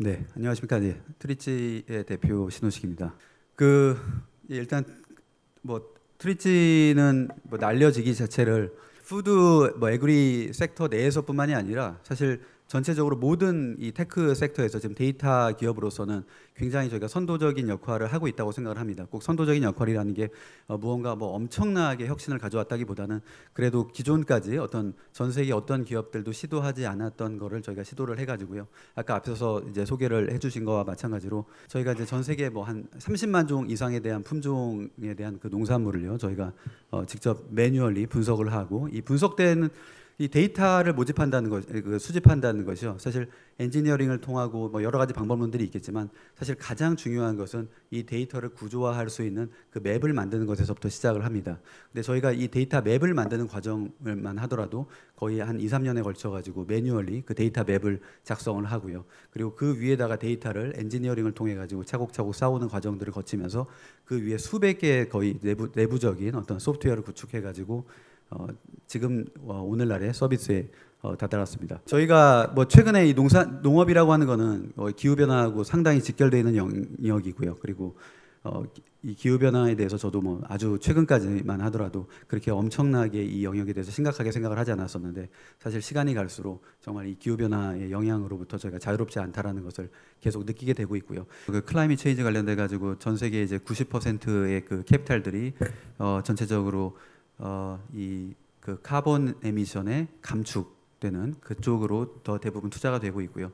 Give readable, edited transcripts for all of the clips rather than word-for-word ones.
네, 안녕하십니까. 네, 트리치의 대표 신호식입니다. 일단 트리치는 날려지기 자체를 푸드 에그리 섹터 내에서뿐만이 아니라 사실 전체적으로 모든 이 테크 섹터에서 지금 데이터 기업으로서는 굉장히 저희가 선도적인 역할을 하고 있다고 생각을 합니다. 꼭 선도적인 역할이라는 게 무언가 엄청나게 혁신을 가져왔다기보다는 그래도 기존까지 전 세계 어떤 기업들도 시도하지 않았던 거를 저희가 시도를 해가지고요. 아까 앞서서 이제 소개를 해주신 거와 마찬가지로 저희가 이제 전 세계 한 30만 종 이상에 대한 품종에 대한 그 농산물을요 저희가 직접 매뉴얼리 분석을 하고 이 분석된 이 데이터를 모집한다는 것, 수집한다는 것이요. 사실 엔지니어링을 통하고 여러 가지 방법론들이 있겠지만 사실 가장 중요한 것은 이 데이터를 구조화할 수 있는 그 맵을 만드는 것에서부터 시작을 합니다. 근데 저희가 이 데이터 맵을 만드는 과정을만 하더라도 거의 한 2, 3년에 걸쳐 가지고 매뉴얼리 그 데이터 맵을 작성을 하고요. 그리고 그 위에다가 데이터를 엔지니어링을 통해 가지고 차곡차곡 쌓아오는 과정들을 거치면서 그 위에 수백 개의 거의 내부적인 어떤 소프트웨어를 구축해 가지고 지금 오늘날의 서비스에 다다랐습니다. 저희가 최근에 이 농업이라고 하는 거는 기후 변화하고 상당히 직결되어 있는 영역이고요. 그리고 이 기후 변화에 대해서 저도 아주 최근까지만 하더라도 그렇게 엄청나게 이 영역에 대해서 심각하게 생각을 하지 않았었는데 사실 시간이 갈수록 정말 이 기후 변화의 영향으로부터 저희가 자유롭지 않다라는 것을 계속 느끼게 되고 있고요. 그 클라이밋 체인지 관련돼 가지고 전 세계 이제 90%의 그 캐피탈들이 전체적으로 그 카본 에미션의 감축되는 그쪽으로 더 대부분 투자가 되고 있고요.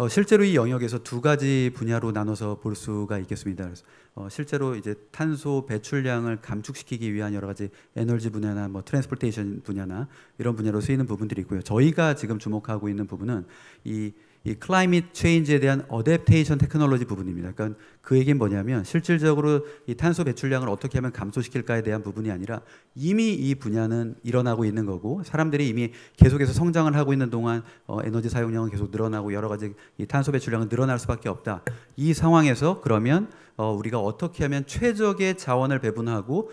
실제로 이 영역에서 두 가지 분야로 나눠서 볼 수가 있겠습니다. 그래서 실제로 이제 탄소 배출량을 감축시키기 위한 여러 가지 에너지 분야나 트랜스포테이션 분야나 이런 분야로 쓰이는 부분들이 있고요. 저희가 지금 주목하고 있는 부분은 이 클라이밋 체인지에 대한 어댑테이션 테크놀로지 부분입니다. 그러니까 그 얘기는 뭐냐면 실질적으로 이 탄소 배출량을 어떻게 하면 감소시킬까에 대한 부분이 아니라 이미 이 분야는 일어나고 있는 거고 사람들이 이미 계속해서 성장을 하고 있는 동안 에너지 사용량은 계속 늘어나고 여러 가지 이 탄소 배출량은 늘어날 수밖에 없다. 이 상황에서 그러면 우리가 어떻게 하면 최적의 자원을 배분하고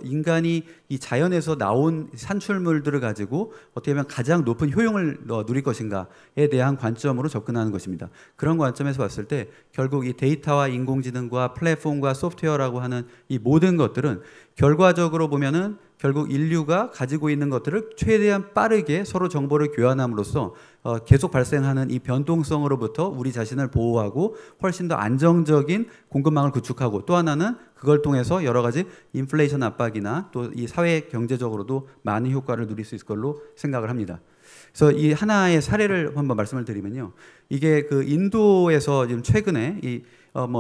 인간이 이 자연에서 나온 산출물들을 가지고 어떻게 하면 가장 높은 효용을 누릴 것인가에 대한 관점으로 접근하는 것입니다. 그런 관점에서 봤을 때 결국 이 데이터와 인공지능과 플랫폼과 소프트웨어라고 하는 이 모든 것들은 결과적으로 보면은 결국 인류가 가지고 있는 것들을 최대한 빠르게 서로 정보를 교환함으로써 계속 발생하는 이 변동성으로부터 우리 자신을 보호하고 훨씬 더 안정적인 공급망을 구축하고 또 하나는 그걸 통해서 여러 가지 인플레이션 압박이나 또 이 사회 경제적으로도 많은 효과를 누릴 수 있을 걸로 생각을 합니다. 그래서 이 하나의 사례를 한번 말씀을 드리면요. 이게 그 인도에서 지금 최근에 이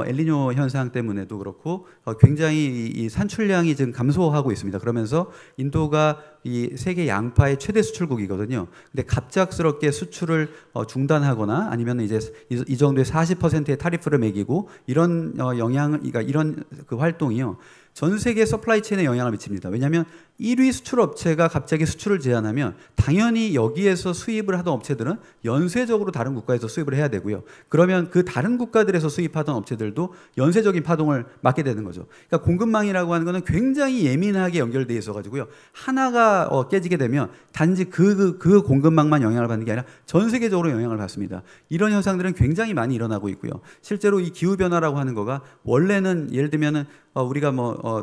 엘니뇨 현상 때문에도 그렇고 굉장히 이 산출량이 지금 감소하고 있습니다. 그러면서 인도가 이 세계 양파의 최대 수출국이거든요. 근데 갑작스럽게 수출을 중단하거나 아니면 이제 이 정도의 40%의 타리프를 매기고 이런 그러니까 이런 그 활동이요. 전 세계 서플라이 체인에 영향을 미칩니다. 왜냐하면 1위 수출 업체가 갑자기 수출을 제한하면 당연히 여기에서 수입을 하던 업체들은 연쇄적으로 다른 국가에서 수입을 해야 되고요. 그러면 그 다른 국가들에서 수입하던 업체들도 연쇄적인 파동을 맞게 되는 거죠. 그러니까 공급망이라고 하는 것은 굉장히 예민하게 연결되어 있어가지고요. 하나가 깨지게 되면 단지 그 공급망만 영향을 받는 게 아니라 전 세계적으로 영향을 받습니다. 이런 현상들은 굉장히 많이 일어나고 있고요. 실제로 이 기후 변화라고 하는 거가 원래는 예를 들면은 우리가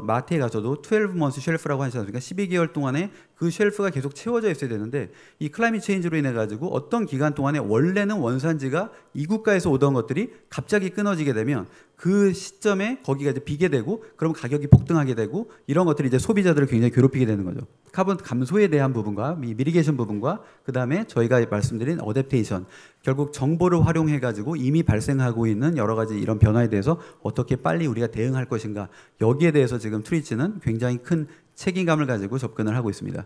마트에 가서도 12months 쉘프라고 하지 않습니까? 12개월 동안에 그 쉘프가 계속 채워져 있어야 되는데 이 클라이밋 체인지로 인해 가지고 어떤 기간 동안에 원래는 원산지가 이 국가에서 오던 것들이 갑자기 끊어지게 되면 그 시점에 거기가 이제 비게 되고 그럼 가격이 폭등하게 되고 이런 것들이 이제 소비자들을 굉장히 괴롭히게 되는 거죠. 카본 감소에 대한 부분과 미리게이션 부분과 그다음에 저희가 말씀드린 어댑테이션 결국 정보를 활용해 가지고 이미 발생하고 있는 여러 가지 이런 변화에 대해서 어떻게 빨리 우리가 대응할 것인가 여기에 대해서 지금 트리치는 굉장히 큰 책임감을 가지고 접근을 하고 있습니다.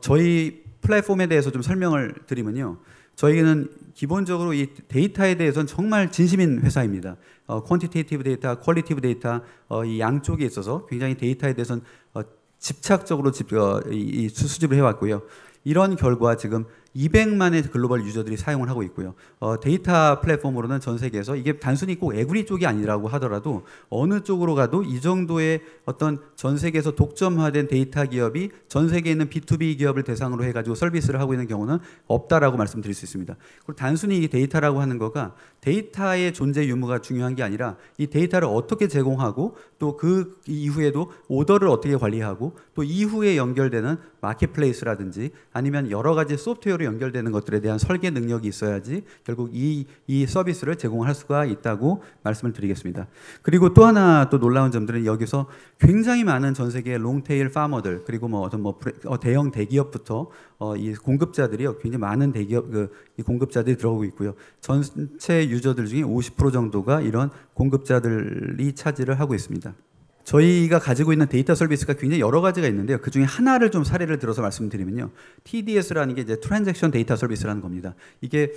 저희 플랫폼에 대해서 좀 설명을 드리면요. 저희는 기본적으로 이 데이터에 대해서는 정말 진심인 회사입니다. 퀀티테이티브 데이터, 퀄리티브 데이터 이 양쪽에 있어서 굉장히 데이터에 대해서는 집착적으로 수집을 해왔고요. 이런 결과 지금 200만의 글로벌 유저들이 사용을 하고 있고요. 데이터 플랫폼으로는 전 세계에서 이게 단순히 꼭 에구리 쪽이 아니라고 하더라도 어느 쪽으로 가도 이 정도의 어떤 전 세계에서 독점화된 데이터 기업이 전 세계에 있는 B2B 기업을 대상으로 해가지고 서비스를 하고 있는 경우는 없다라고 말씀드릴 수 있습니다. 그리고 단순히 이 데이터라고 하는 거가 데이터의 존재 유무가 중요한 게 아니라 이 데이터를 어떻게 제공하고 또 그 이후에도 오더를 어떻게 관리하고 또 이후에 연결되는 마켓플레이스라든지 아니면 여러 가지 소프트웨어로 연결되는 것들에 대한 설계 능력이 있어야지 결국 이 서비스를 제공할 수가 있다고 말씀을 드리겠습니다. 그리고 또 하나 또 놀라운 점들은 여기서 굉장히 많은 전 세계의 롱테일 파머들 그리고 뭐 어떤 뭐 대형 대기업부터 이 공급자들이요 굉장히 많은 대기업 이 공급자들이 들어오고 있고요. 전체 유저들 중에 50% 정도가 이런 공급자들이 차지를 하고 있습니다. 저희가 가지고 있는 데이터 서비스가 굉장히 여러 가지가 있는데요. 그 중에 하나를 좀 사례를 들어서 말씀드리면요. TDS라는 게 이제 트랜잭션 데이터 서비스라는 겁니다. 이게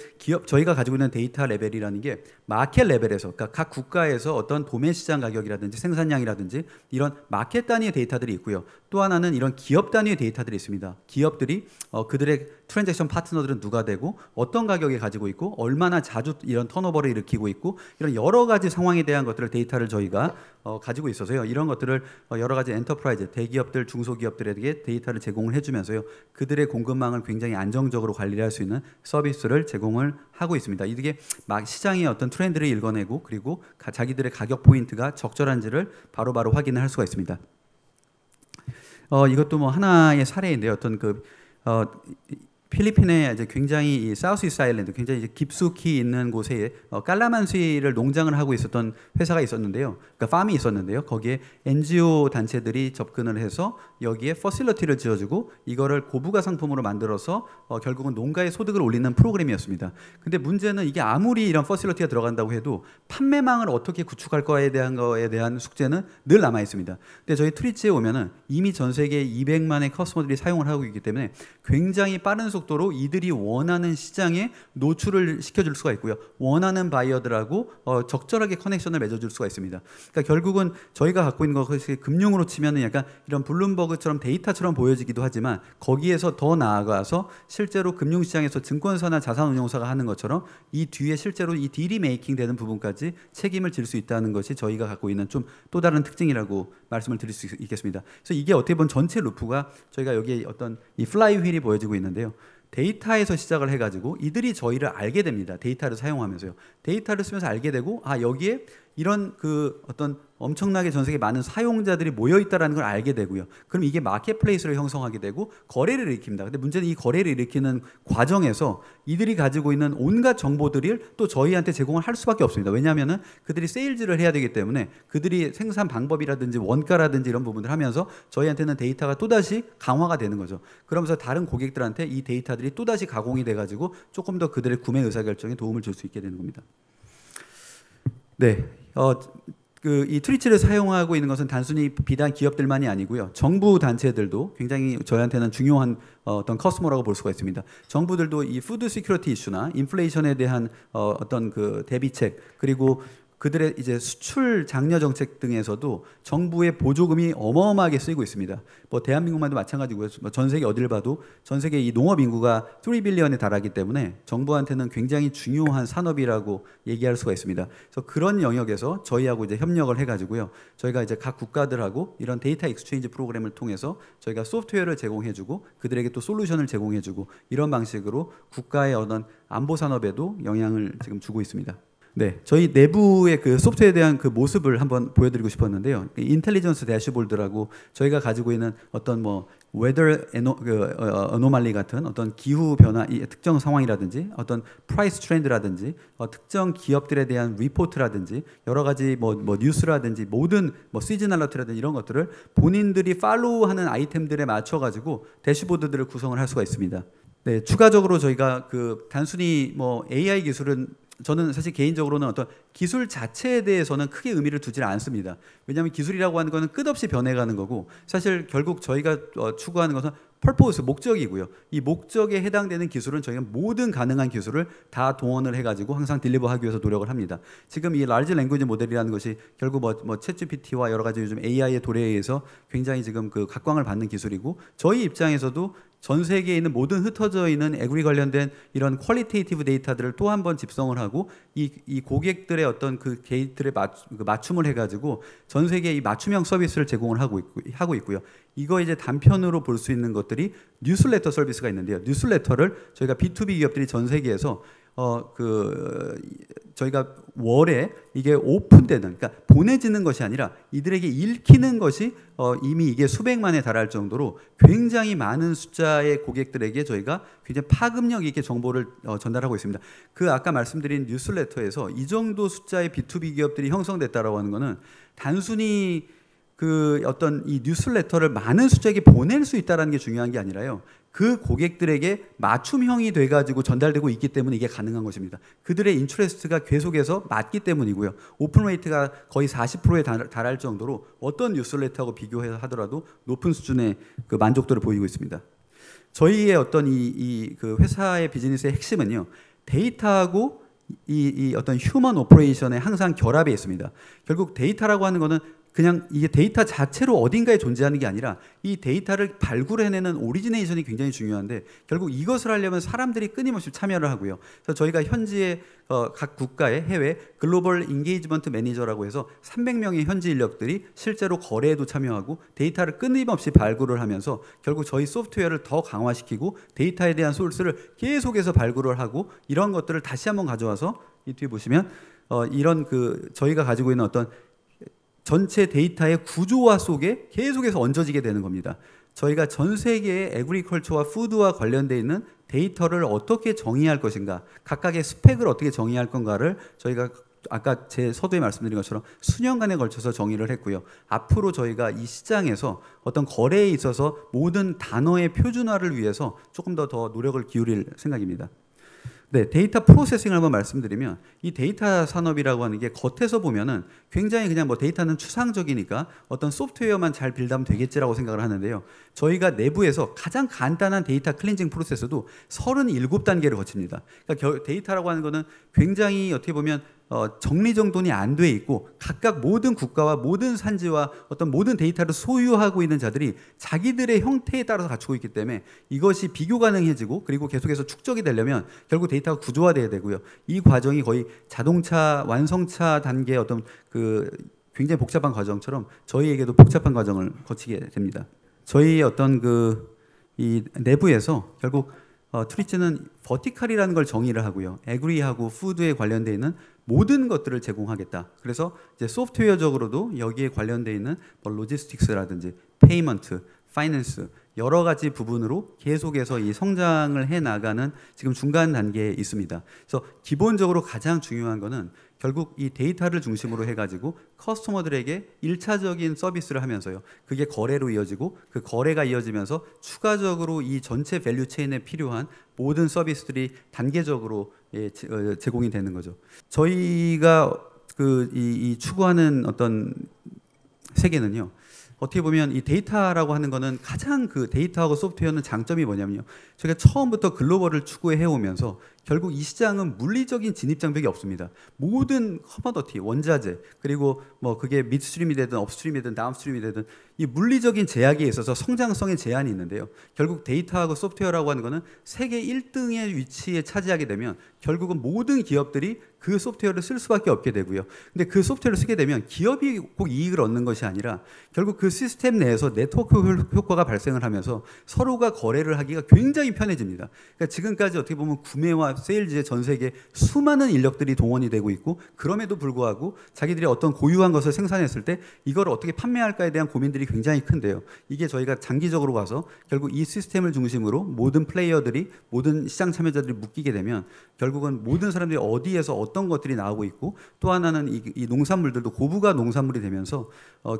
저희가 가지고 있는 데이터 레벨이라는 게 마켓 레벨에서, 그러니까 각 국가에서 어떤 도매 시장 가격이라든지 생산량이라든지 이런 마켓 단위의 데이터들이 있고요. 또 하나는 이런 기업 단위의 데이터들이 있습니다. 기업들이 그들의 트랜잭션 파트너들은 누가 되고 어떤 가격에 가지고 있고 얼마나 자주 이런 턴오버를 일으키고 있고 이런 여러 가지 상황에 대한 것들을 데이터를 저희가 가지고 있어서요. 이런 것들을 여러 가지 엔터프라이즈, 대기업들, 중소기업들에게 데이터를 제공을 해주면서요. 그들의 공급망을 굉장히 안정적으로 관리할 수 있는 서비스를 제공을 하고 있습니다. 이게 막 시장의 어떤 트렌드를 읽어내고 그리고 자기들의 가격 포인트가 적절한지를 바로바로 확인을 할 수가 있습니다. 이것도 뭐 하나의 사례인데요. 어떤 필리핀에 이제 굉장히 이 사우스 이스트 아일랜드 굉장히 이제 깊숙이 있는 곳에 깔라만시를 농장을 하고 있었던 회사가 있었는데요. 그러니까 팜이 있었는데요. 거기에 NGO 단체들이 접근을 해서 여기에 퍼실러티를 지어주고 이거를 고부가 상품으로 만들어서 결국은 농가의 소득을 올리는 프로그램이었습니다. 근데 문제는 이게 아무리 이런 퍼실러티가 들어간다고 해도 판매망을 어떻게 구축할 거에 대한 숙제는 늘 남아 있습니다. 근데 저희 트위치에 오면은 이미 전 세계 200만의 커스터머들이 사용을 하고 있기 때문에 굉장히 빠른 속도로 이들이 원하는 시장에 노출을 시켜줄 수가 있고요. 원하는 바이어들하고 적절하게 커넥션을 맺어줄 수가 있습니다. 그러니까 결국은 저희가 갖고 있는 것이 금융으로 치면은 약간 이런 블룸버그처럼 데이터처럼 보여지기도 하지만 거기에서 더 나아가서 실제로 금융시장에서 증권사나 자산운용사가 하는 것처럼 이 뒤에 실제로 이 딜이 메이킹 되는 부분까지 책임을 질 수 있다는 것이 저희가 갖고 있는 좀 또 다른 특징이라고 말씀을 드릴 수 있겠습니다. 그래서 이게 어떻게 보면 전체 루프가 저희가 여기에 어떤 이 플라이 휠이 보여지고 있는데요. 데이터에서 시작을 해가지고 이들이 저희를 알게 됩니다. 데이터를 사용하면서요. 데이터를 쓰면서 알게 되고 여기에 이런 어떤 엄청나게 전 세계 많은 사용자들이 모여 있다라는 걸 알게 되고요. 그럼 이게 마켓플레이스를 형성하게 되고 거래를 일으킵니다. 근데 문제는 이 거래를 일으키는 과정에서 이들이 가지고 있는 온갖 정보들을 또 저희한테 제공을 할 수밖에 없습니다. 왜냐하면은 그들이 세일즈를 해야 되기 때문에 그들이 생산 방법이라든지 원가라든지 이런 부분들 하면서 저희한테는 데이터가 또다시 강화가 되는 거죠. 그러면서 다른 고객들한테 이 데이터들이 또다시 가공이 돼가지고 조금 더 그들의 구매 의사결정에 도움을 줄 수 있게 되는 겁니다. 네. 이 트위치를 사용하고 있는 것은 단순히 비단 기업들만이 아니고요. 정부 단체들도 굉장히 저희한테는 중요한 어떤 커스터머라고 볼 수가 있습니다. 정부들도 이 푸드 시큐리티 이슈나 인플레이션에 대한 어떤 대비책 그리고 그들의 이제 수출 장려 정책 등에서도 정부의 보조금이 어마어마하게 쓰이고 있습니다. 뭐 대한민국만도 마찬가지고요. 전 세계 어딜 봐도 전 세계 이 농업 인구가 3빌리언에 달하기 때문에 정부한테는 굉장히 중요한 산업이라고 얘기할 수가 있습니다. 그래서 그런 영역에서 저희하고 이제 협력을 해가지고요. 저희가 이제 각 국가들하고 이런 데이터 익스체인지 프로그램을 통해서 저희가 소프트웨어를 제공해주고 그들에게 또 솔루션을 제공해주고 이런 방식으로 국가의 어떤 안보 산업에도 영향을 지금 주고 있습니다. 네, 저희 내부의 그 소프트웨어에 대한 그 모습을 한번 보여드리고 싶었는데요. 인텔리전스 대시보드라고 저희가 가지고 있는 어떤 뭐 웨더 어노말리 같은 어떤 기후 변화 특정 상황이라든지 어떤 프라이스 트렌드라든지 특정 기업들에 대한 리포트라든지 여러 가지 뭐 뉴스라든지 모든 뭐 시즌 알러트라든지 이런 것들을 본인들이 팔로우하는 아이템들에 맞춰 가지고 대시보드들을 구성을 할 수가 있습니다. 네, 추가적으로 저희가 단순히 뭐 AI 기술은 저는 사실 개인적으로는 어떤 기술 자체에 대해서는 크게 의미를 두질 않습니다. 왜냐하면 기술이라고 하는 것은 끝없이 변해가는 거고 사실 결국 저희가 추구하는 것은 purpose, 목적이고요. 이 목적에 해당되는 기술은 저희가 모든 가능한 기술을 다 동원을 해가지고 항상 딜리버하기 위해서 노력을 합니다. 지금 이 large language 모델이라는 것이 결국 챗GPT와 여러 가지 요즘 AI의 도래에 의해서 굉장히 지금 그 각광을 받는 기술이고, 저희 입장에서도 전 세계에 있는 모든 흩어져 있는 에그리 관련된 이런 퀄리테이티브 데이터들을 또 한 번 집성을 하고 이 고객들의 어떤 그 게이트를 맞춤을 해가지고 전 세계에 이 맞춤형 서비스를 제공을 하고 있고요. 이거 이제 단편으로 볼 수 있는 것들이 뉴스레터 서비스가 있는데요. 뉴스레터를 저희가 B2B 기업들이 전 세계에서 저희가 월에 이게 오픈되는, 그러니까 보내지는 것이 아니라 이들에게 읽히는 것이 이미 이게 수백만에 달할 정도로 굉장히 많은 숫자의 고객들에게 저희가 굉장히 파급력 있게 정보를 전달하고 있습니다. 그 아까 말씀드린 뉴스레터에서 이 정도 숫자의 B2B 기업들이 형성됐다라고 하는 것은 단순히 그 어떤 이 뉴스레터를 많은 숫자에게 보낼 수 있다는 게 중요한 게 아니라요, 그 고객들에게 맞춤형이 돼가지고 전달되고 있기 때문에 이게 가능한 것입니다. 그들의 인트레스트가 계속해서 맞기 때문이고요. 오픈 레이트가 거의 40%에 달할 정도로 어떤 뉴스레터하고 비교해서 하더라도 높은 수준의 그 만족도를 보이고 있습니다. 저희의 어떤 그 회사의 비즈니스의 핵심은요, 데이터하고 이 어떤 휴먼 오퍼레이션에 항상 결합해 있습니다. 결국 데이터라고 하는 거는 그냥 이게 데이터 자체로 어딘가에 존재하는 게 아니라 이 데이터를 발굴해내는 오리지네이션이 굉장히 중요한데, 결국 이것을 하려면 사람들이 끊임없이 참여를 하고요. 그래서 저희가 현지의 각 국가의 해외 글로벌 인게이지먼트 매니저라고 해서 300명의 현지 인력들이 실제로 거래에도 참여하고 데이터를 끊임없이 발굴을 하면서 결국 저희 소프트웨어를 더 강화시키고 데이터에 대한 소스를 계속해서 발굴을 하고, 이런 것들을 다시 한번 가져와서 이 뒤에 보시면 이런 그 저희가 가지고 있는 어떤 전체 데이터의 구조화 속에 계속해서 얹어지게 되는 겁니다. 저희가 전 세계의 에그리컬처와 푸드와 관련되어 있는 데이터를 어떻게 정의할 것인가, 각각의 스펙을 어떻게 정의할 건가를 저희가 아까 제 서두에 말씀드린 것처럼 수년간에 걸쳐서 정의를 했고요. 앞으로 저희가 이 시장에서 어떤 거래에 있어서 모든 단어의 표준화를 위해서 조금 더 노력을 기울일 생각입니다. 네, 데이터 프로세싱을 한번 말씀드리면, 이 데이터 산업이라고 하는 게 겉에서 보면은 굉장히 그냥 데이터는 추상적이니까 어떤 소프트웨어만 잘 빌드하면 되겠지라고 생각을 하는데요. 저희가 내부에서 가장 간단한 데이터 클렌징 프로세스도 37단계를 거칩니다. 그러니까 데이터라고 하는 거는 굉장히 어떻게 보면 정리정돈이 안 돼 있고, 각각 모든 국가와 모든 산지와 어떤 모든 데이터를 소유하고 있는 자들이 자기들의 형태에 따라서 갖추고 있기 때문에 이것이 비교 가능해지고, 그리고 계속해서 축적이 되려면 결국 데이터가 구조화돼야 되고요. 이 과정이 거의 자동차 완성차 단계의 어떤 그 굉장히 복잡한 과정처럼 저희에게도 복잡한 과정을 거치게 됩니다. 저희의 어떤 이 내부에서 결국 트리츠는 버티컬이라는 걸 정의를 하고요. 에그리하고 푸드에 관련되어 있는 모든 것들을 제공하겠다. 그래서 이제 소프트웨어적으로도 여기에 관련되어 있는 로지스틱스라든지 페이먼트, 파이낸스 여러 가지 부분으로 계속해서 이 성장을 해 나가는 지금 중간 단계에 있습니다. 그래서 기본적으로 가장 중요한 거는 결국 이 데이터를 중심으로 해가지고 커스터머들에게 1차적인 서비스를 하면서요, 그게 거래로 이어지고, 그 거래가 이어지면서 추가적으로 이 전체 밸류 체인에 필요한 모든 서비스들이 단계적으로 제공이 되는 거죠. 저희가 이 추구하는 어떤 세계는요, 어떻게 보면 이 데이터라고 하는 거는 가장 그 데이터하고 소프트웨어는 장점이 뭐냐면요, 저희가 처음부터 글로벌을 추구해 오면서 결국 이 시장은 물리적인 진입 장벽이 없습니다. 모든 커머더티, 원자재, 그리고 그게 midstream이 되든 업스트림이 되든 다운스트림이 되든 이 물리적인 제약에 있어서 성장성의 제한이 있는데요. 결국 데이터하고 소프트웨어라고 하는 거는 세계 1등의 위치에 차지하게 되면 결국은 모든 기업들이 그 소프트웨어를 쓸 수밖에 없게 되고요. 근데 그 소프트웨어를 쓰게 되면 기업이 꼭 이익을 얻는 것이 아니라 결국 그 시스템 내에서 네트워크 효과가 발생을 하면서 서로가 거래를 하기가 굉장히 편해집니다. 그러니까 지금까지 어떻게 보면 구매와 세일즈의 전 세계 수많은 인력들이 동원이 되고 있고, 그럼에도 불구하고 자기들이 어떤 고유한 것을 생산했을 때 이걸 어떻게 판매할까에 대한 고민들이 굉장히 큰데요. 이게 저희가 장기적으로 가서 결국 이 시스템을 중심으로 모든 플레이어들이, 모든 시장 참여자들이 묶이게 되면 결국은 모든 사람들이 어디에서 어떤 것들이 나오고 있고, 또 하나는 이 농산물들도 고부가 농산물이 되면서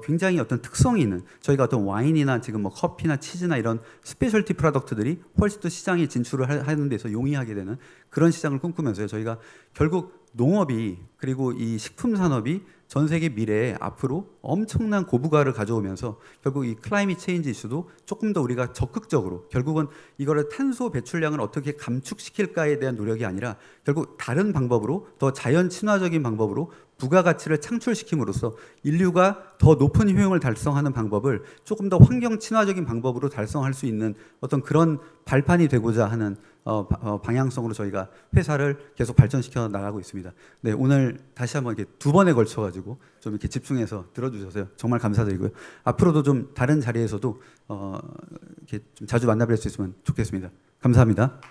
굉장히 어떤 특성이 있는, 저희가 어떤 와인이나 지금 커피나 치즈나 이런 스페셜티 프로덕트들이 훨씬 더 시장에 진출을 하는 데서 용이하게 되는 그런 시장을 꿈꾸면서요. 저희가 결국 농업이 그리고 이 식품 산업이 전 세계 미래에 앞으로 엄청난 고부가를 가져오면서 결국 이 클라이밋 체인지 이슈도 조금 더 우리가 적극적으로 결국은 이거를 탄소 배출량을 어떻게 감축시킬까에 대한 노력이 아니라 결국 다른 방법으로 더 자연 친화적인 방법으로 부가가치를 창출시킴으로써 인류가 더 높은 효용을 달성하는 방법을 조금 더 환경 친화적인 방법으로 달성할 수 있는 어떤 그런 발판이 되고자 하는 방향성으로 저희가 회사를 계속 발전시켜 나가고 있습니다. 네, 오늘 다시 한번 이렇게 두 번에 걸쳐 가지고 좀 이렇게 집중해서 들어주셔서 정말 감사드리고요. 앞으로도 좀 다른 자리에서도 이렇게 좀 자주 만나뵐 수 있으면 좋겠습니다. 감사합니다.